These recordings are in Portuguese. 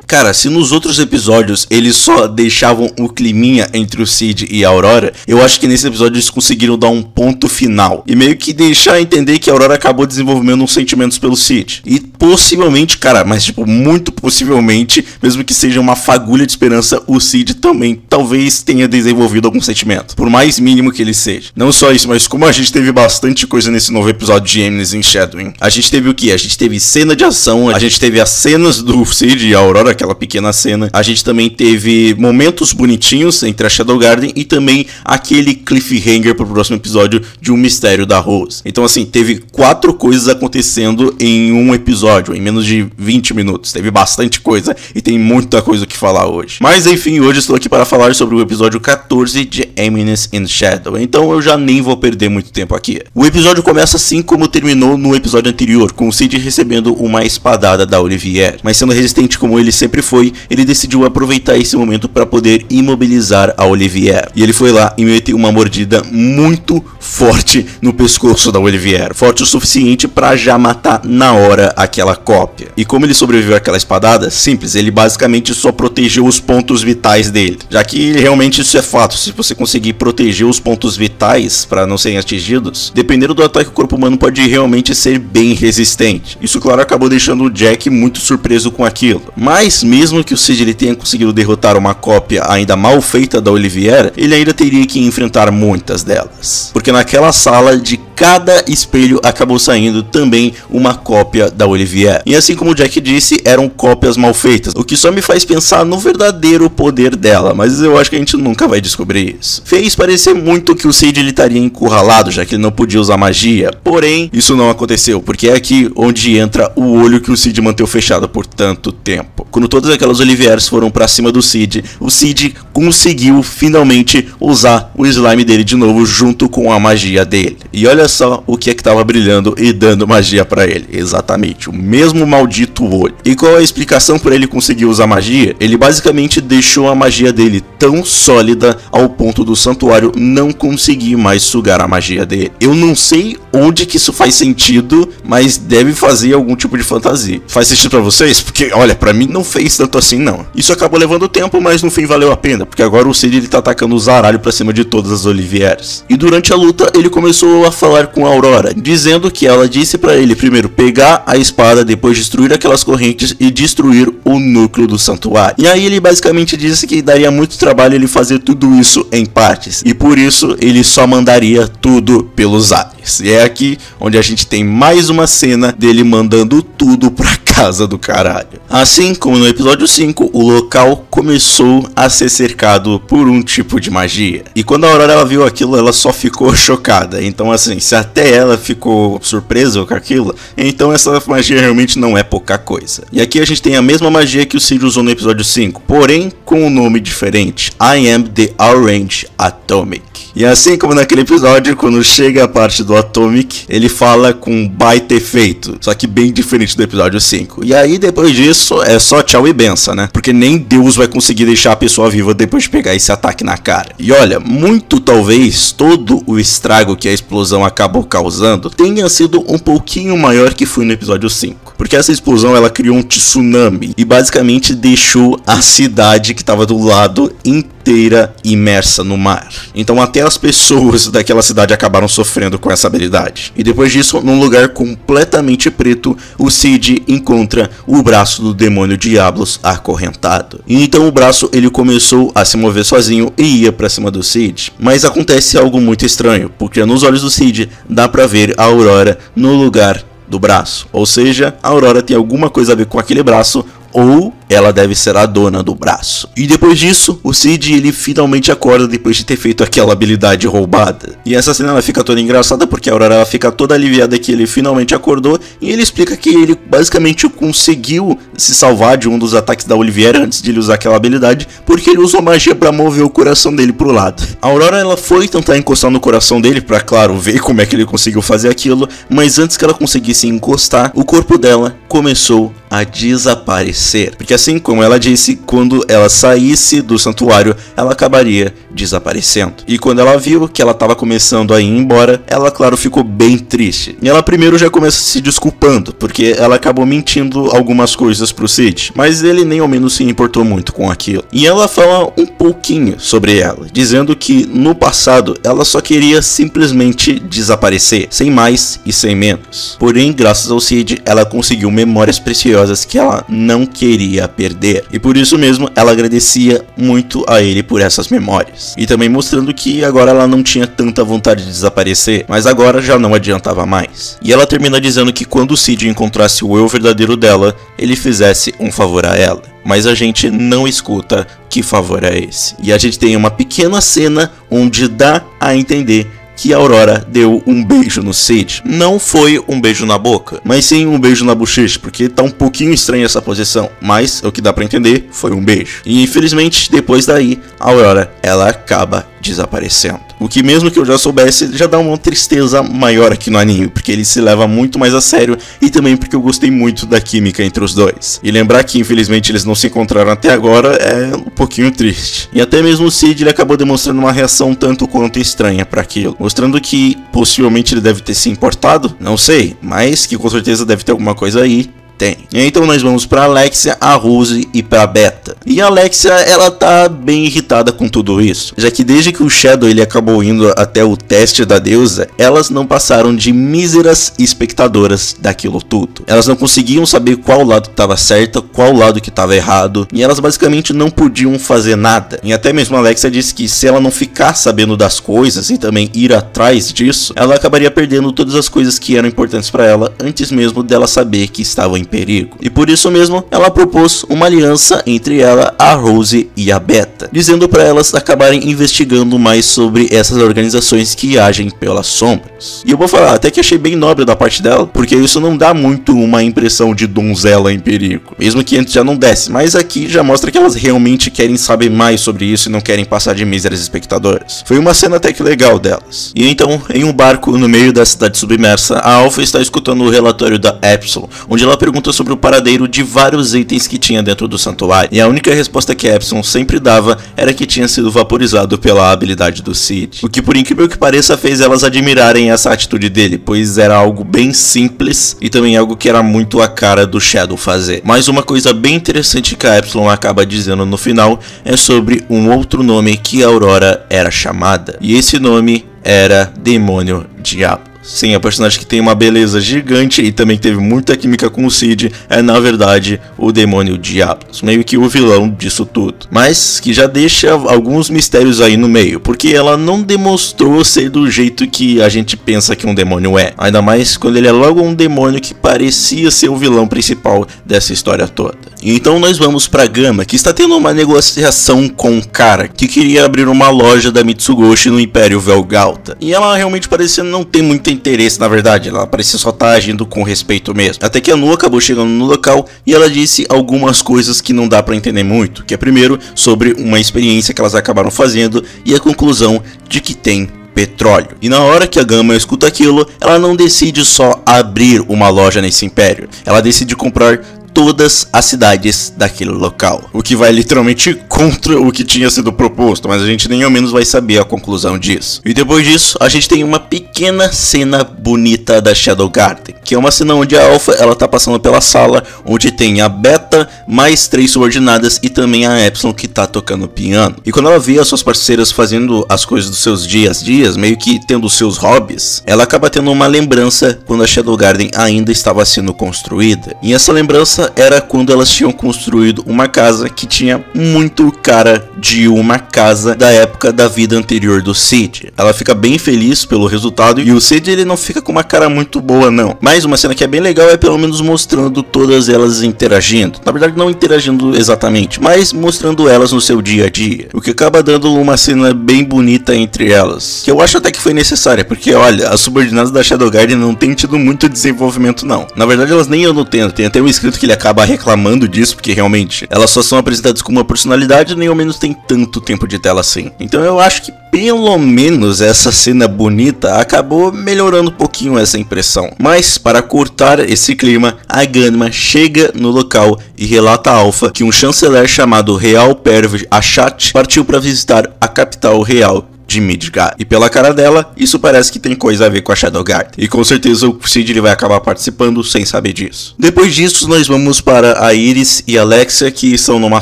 Cara, se nos outros episódios eles só deixavam o climinha entre o Cid e a Aurora, eu acho que nesse episódio eles conseguiram dar um ponto final e meio que deixar entender que a Aurora acabou desenvolvendo uns sentimentos pelo Cid. E possivelmente, cara, mas tipo, muito possivelmente, mesmo que seja uma fagulha de esperança, o Cid também talvez tenha desenvolvido algum sentimento, por mais mínimo que ele seja. Não só isso, mas como a gente teve bastante coisa nesse novo episódio de Eminence in Shadowing, a gente teve o que? A gente teve cena de ação, a gente teve as cenas do Cid e a Aurora, aquela pequena cena, a gente também teve momentos bonitinhos entre a Shadow Garden e também aquele cliffhanger pro próximo episódio de Um Mistério da Rose. Então assim, teve 4 coisas acontecendo em um episódio, em menos de 20 minutos. Teve bastante coisa e tem muita coisa que falar hoje. Mas enfim, hoje estou aqui para falar sobre o episódio 14 de Eminence in Shadow, então eu já nem vou perder muito tempo aqui. O episódio começa assim como terminou no episódio anterior, com o Cid recebendo uma espadada da Olivier, mas sendo resistente como ele sempre foi, ele decidiu aproveitar esse momento para poder imobilizar a Olivier. E ele foi lá e meteu uma mordida muito forte no pescoço da Olivier, forte o suficiente para já matar na hora aquela cópia. E como ele sobreviveu àquela espadada, simples, ele basicamente só protegeu os pontos vitais dele, já que realmente isso é fato. Se você conseguir proteger os pontos vitais para não serem atingidos, dependendo do ataque, o corpo humano pode realmente ser bem resistente. Isso, claro, acabou deixando o Jack muito surpreso com aquilo. Mas mesmo que o Cid ele tenha conseguido derrotar uma cópia ainda mal feita da Olivier, ele ainda teria que enfrentar muitas delas, porque naquela sala de cada espelho acabou saindo também uma cópia da Olivier. E assim como o Jack disse, eram cópias mal feitas, o que só me faz pensar no verdadeiro poder dela, mas eu acho que a gente nunca vai descobrir isso. Fez parecer muito que o Cid ele estaria encurralado, já que ele não podia usar magia, porém isso não aconteceu, porque é aqui onde entra o olho que o Cid manteve fechado por tanto tempo. Quando todas aquelas Olivieres foram pra cima do Cid, o Cid conseguiu finalmente usar o slime dele de novo junto com a magia dele. E olha só o que é que tava brilhando e dando magia pra ele. Exatamente, o mesmo maldito olho. E qual é a explicação por ele conseguir usar magia? Ele basicamente deixou a magia dele tão sólida ao ponto do santuário não conseguir mais sugar a magia dele. Eu não sei onde que isso faz sentido, mas deve fazer algum tipo de fantasia. Faz sentido pra vocês? Porque, olha, pra mim não fez tanto assim não. Isso acabou levando tempo, mas no fim valeu a pena, porque agora o Cid ele tá atacando o zaralho pra cima de todas as Olivieres. E durante a luta ele começou a falar com a Aurora, dizendo que ela disse pra ele primeiro pegar a espada, depois destruir aquelas correntes e destruir o núcleo do santuário. E aí ele basicamente disse que daria muito trabalho ele fazer tudo isso em partes, e por isso ele só mandaria tudo pelos ares. E é aqui onde a gente tem mais uma cena dele mandando tudo pra casa do caralho. Assim como no episódio 5, o local começou a ser cercado por um tipo de magia. E quando a Aurora ela viu aquilo, ela só ficou chocada. Então assim, se até ela ficou surpresa com aquilo, então essa magia realmente não é pouca coisa. E aqui a gente tem a mesma magia que o Cid usou no episódio 5, porém com um nome diferente. I am the Orange Atomic. E assim como naquele episódio, quando chega a parte do Atomic, ele fala com um baita efeito, só que bem diferente do episódio 5. E aí depois disso é só tchau e benção, né? Porque nem Deus vai conseguir deixar a pessoa viva depois de pegar esse ataque na cara. E olha, muito talvez todo o estrago que a explosão acabou causando tenha sido um pouquinho maior que foi no episódio 5. Porque essa explosão ela criou um tsunami e basicamente deixou a cidade que estava do lado inteira imersa no mar. Então até as pessoas daquela cidade acabaram sofrendo com essa habilidade. E depois disso, num lugar completamente preto, o Cid encontra o braço do demônio Diablos acorrentado. E então o braço ele começou a se mover sozinho e ia pra cima do Cid. Mas acontece algo muito estranho, porque nos olhos do Cid dá pra ver a Aurora no lugar do braço. Ou seja, a Aurora tem alguma coisa a ver com aquele braço, ou ela deve ser a dona do braço. E depois disso, o Cid ele finalmente acorda depois de ter feito aquela habilidade roubada. E essa cena ela fica toda engraçada porque a Aurora ela fica toda aliviada que ele finalmente acordou e ele explica que ele basicamente conseguiu se salvar de um dos ataques da Olivier antes de ele usar aquela habilidade, porque ele usou magia para mover o coração dele pro lado. A Aurora ela foi tentar encostar no coração dele para, claro, ver como é que ele conseguiu fazer aquilo, mas antes que ela conseguisse encostar, o corpo dela começou a desaparecer, porque assim como ela disse, quando ela saísse do santuário, ela acabaria desaparecendo. E quando ela viu que ela estava começando a ir embora, ela, claro, ficou bem triste. E ela primeiro já começa se desculpando, porque ela acabou mentindo algumas coisas pro Cid, mas ele nem ao menos se importou muito com aquilo. E ela fala um pouquinho sobre ela, dizendo que no passado ela só queria simplesmente desaparecer, sem mais e sem menos. Porém, graças ao Cid, ela conseguiu memórias preciosas que ela não queria perder. E por isso mesmo, ela agradecia muito a ele por essas memórias. E também mostrando que agora ela não tinha tanta vontade de desaparecer, mas agora já não adiantava mais. E ela termina dizendo que quando o Cid encontrasse o eu verdadeiro dela, ele fizesse um favor a ela. Mas a gente não escuta que favor é esse. E a gente tem uma pequena cena onde dá a entender que a Aurora deu um beijo no Cid. Não foi um beijo na boca, mas sim um beijo na bochecha, porque tá um pouquinho estranha essa posição, mas o que dá pra entender foi um beijo. E infelizmente, depois daí, a Aurora, ela acaba desaparecendo. O que, mesmo que eu já soubesse, já dá uma tristeza maior aqui no anime, porque ele se leva muito mais a sério e também porque eu gostei muito da química entre os dois. E lembrar que infelizmente eles não se encontraram até agora é um pouquinho triste. E até mesmo o Cid, ele acabou demonstrando uma reação tanto quanto estranha para aquilo, mostrando que possivelmente ele deve ter se importado, não sei, mas que com certeza deve ter alguma coisa aí. Tem. E então nós vamos pra Alexia, a Rose e pra Beta. E a Alexia, ela tá bem irritada com tudo isso, já que desde que o Shadow ele acabou indo até o teste da deusa, elas não passaram de míseras espectadoras daquilo tudo. Elas não conseguiam saber qual lado estava certo, qual lado que estava errado, e elas basicamente não podiam fazer nada. E até mesmo a Alexia disse que se ela não ficar sabendo das coisas e também ir atrás disso, ela acabaria perdendo todas as coisas que eram importantes para ela antes mesmo dela saber que estavam em perigo. E por isso mesmo, ela propôs uma aliança entre ela, a Rose e a Beta, dizendo para elas acabarem investigando mais sobre essas organizações que agem pelas sombras. E eu vou falar, até que achei bem nobre da parte dela, porque isso não dá muito uma impressão de donzela em perigo, mesmo que antes já não desse, mas aqui já mostra que elas realmente querem saber mais sobre isso e não querem passar de míseras espectadoras. Foi uma cena até que legal delas. E então, em um barco no meio da cidade submersa, a Alpha está escutando o relatório da Epsilon, onde ela pergunta sobre o paradeiro de vários itens que tinha dentro do santuário, e a única resposta que Epsilon sempre dava era que tinha sido vaporizado pela habilidade do Cid, o que, por incrível que pareça, fez elas admirarem essa atitude dele, pois era algo bem simples e também algo que era muito a cara do Shadow fazer. Mas uma coisa bem interessante que a Epsilon acaba dizendo no final é sobre um outro nome que a Aurora era chamada, e esse nome era Demônio Diabo. Sim, a personagem que tem uma beleza gigante e também teve muita química com o Cid é, na verdade, o Demônio Diablos, meio que o vilão disso tudo. Mas que já deixa alguns mistérios aí no meio, porque ela não demonstrou ser do jeito que a gente pensa que um demônio é. Ainda mais quando ele é logo um demônio que parecia ser o vilão principal dessa história toda. Então nós vamos pra Gama, que está tendo uma negociação com um cara que queria abrir uma loja da Mitsugoshi no Império Velgauta. E ela realmente parecia não ter muito interesse, na verdade, ela parecia só estar agindo com respeito mesmo. Até que a Nu acabou chegando no local e ela disse algumas coisas que não dá pra entender muito, que é primeiro sobre uma experiência que elas acabaram fazendo e a conclusão de que tem petróleo. E na hora que a Gama escuta aquilo, ela não decide só abrir uma loja nesse império, ela decide comprar todas as cidades daquele local, o que vai literalmente contra o que tinha sido proposto, mas a gente nem ao menos vai saber a conclusão disso. E depois disso, a gente tem uma pequena cena bonita da Shadow Garden, que é uma cena onde a Alpha, ela tá passando pela sala, onde tem a Beta, mais 3 subordinadas e também a Epsilon que tá tocando piano. E quando ela vê as suas parceiras fazendo as coisas dos seus dias, meio que tendo seus hobbies, ela acaba tendo uma lembrança quando a Shadow Garden ainda estava sendo construída. E essa lembrança era quando elas tinham construído uma casa que tinha muito cara de uma casa da época da vida anterior do Cid. Ela fica bem feliz pelo resultado e o Cid, ele não fica com uma cara muito boa não. Mas uma cena que é bem legal é pelo menos mostrando todas elas interagindo. Na verdade não interagindo exatamente, mas mostrando elas no seu dia a dia. O que acaba dando uma cena bem bonita entre elas, que eu acho até que foi necessária, porque olha, as subordinadas da Shadow Garden não tem tido muito desenvolvimento não. Na verdade elas nem andam tendo, tem até um escrito que ele acaba reclamando disso, porque realmente elas só são apresentadas com uma personalidade e nem ao menos tem tanto tempo de tela assim. Então eu acho que pelo menos essa cena bonita acabou melhorando um pouquinho essa impressão. Mas para cortar esse clima, a Ganma chega no local e relata a Alpha que um chanceler chamado Real Perv Achat partiu para visitar a capital real de Midgard. E pela cara dela, isso parece que tem coisa a ver com a Shadowguard. E com certeza o Cid ele vai acabar participando sem saber disso. Depois disso, nós vamos para a Iris e a Alexia, que estão numa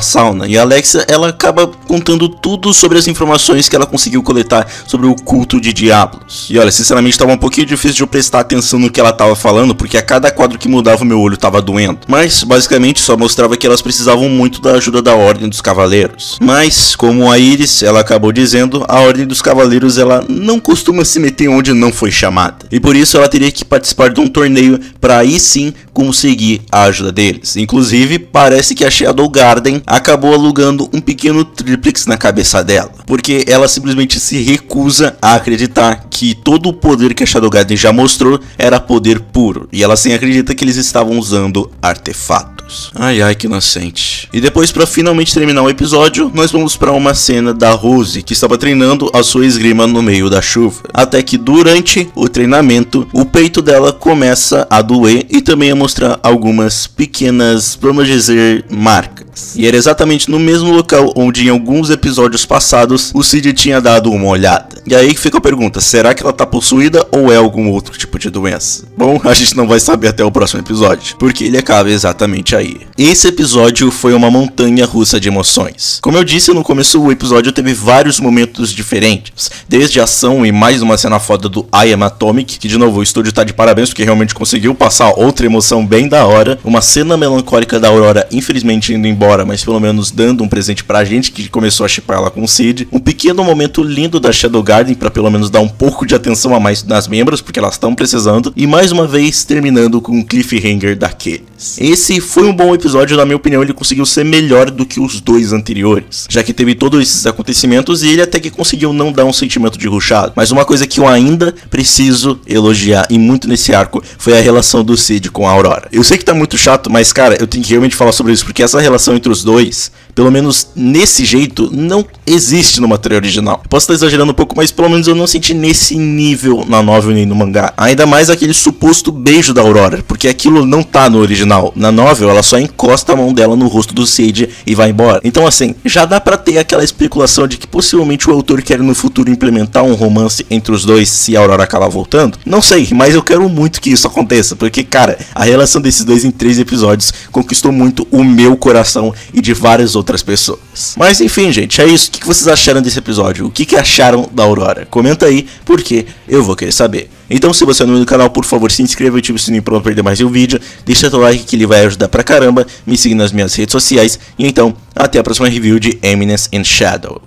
sauna. E a Alexia, ela acaba contando tudo sobre as informações que ela conseguiu coletar sobre o culto de Diablos. E olha, sinceramente estava um pouquinho difícil de eu prestar atenção no que ela estava falando, porque a cada quadro que mudava o meu olho estava doendo. Mas basicamente só mostrava que elas precisavam muito da ajuda da Ordem dos Cavaleiros. Mas, como a Iris, ela acabou dizendo, a Ordem dos Cavaleiros ela não costuma se meter onde não foi chamada. E por isso ela teria que participar de um torneio para aí sim conseguir a ajuda deles. Inclusive, parece que a Shadow Garden acabou alugando um pequeno triplex na cabeça dela. Porque ela simplesmente se recusa a acreditar que todo o poder que a Shadow Garden já mostrou era poder puro. E ela sim acredita que eles estavam usando artefatos. Ai ai, que inocente. E depois, para finalmente terminar o episódio, nós vamos para uma cena da Rose, que estava treinando a sua esgrima no meio da chuva. Até que durante o treinamento, o peito dela começa a doer e também a mostrar algumas pequenas, vamos dizer, marcas. E era exatamente no mesmo local onde em alguns episódios passados o Cid tinha dado uma olhada. E aí fica a pergunta, será que ela tá possuída ou é algum outro tipo de doença? Bom, a gente não vai saber até o próximo episódio, porque ele acaba exatamente aí. Esse episódio foi uma montanha russa de emoções. Como eu disse no começo, o episódio teve vários momentos diferentes, desde ação e mais uma cena foda do I Am Atomic, que de novo o estúdio tá de parabéns porque realmente conseguiu passar outra emoção bem da hora, uma cena melancólica da Aurora infelizmente indo embora, mas pelo menos dando um presente pra gente que começou a shippar ela com o Cid, um pequeno momento lindo da Shadow Garden pra pelo menos dar um pouco de atenção a mais nas membros, porque elas estão precisando, e mais uma vez terminando com um cliffhanger daqueles. Esse foi um bom episódio, na minha opinião ele conseguiu ser melhor do que os dois anteriores, já que teve todos esses acontecimentos e ele até que conseguiu não dar um sentimento de rushado. Mas uma coisa que eu ainda preciso elogiar e muito nesse arco foi a relação do Cid com a Aurora. Eu sei que tá muito chato, mas cara, eu tenho que realmente falar sobre isso, porque essa relação entre os dois, pelo menos nesse jeito, não existe no material original. Eu posso estar exagerando um pouco, mas pelo menos eu não senti nesse nível na novel nem no mangá. Ainda mais aquele suposto beijo da Aurora, porque aquilo não tá no original. Na novel, ela só encosta a mão dela no rosto do Cid e vai embora. Então assim, já dá pra ter aquela especulação de que possivelmente o autor quer no futuro implementar um romance entre os dois se a Aurora acabar voltando. Não sei, mas eu quero muito que isso aconteça, porque cara, a relação desses dois em 3 episódios conquistou muito o meu coração e de várias outras pessoas. Mas enfim, gente, é isso. O que vocês acharam desse episódio? O que acharam da Aurora? Comenta aí, porque eu vou querer saber. Então, se você é novo no canal, por favor, se inscreva e ative o sininho para não perder mais um vídeo. Deixa seu like que ele vai ajudar pra caramba. Me siga nas minhas redes sociais. E então, até a próxima review de Eminence in Shadow.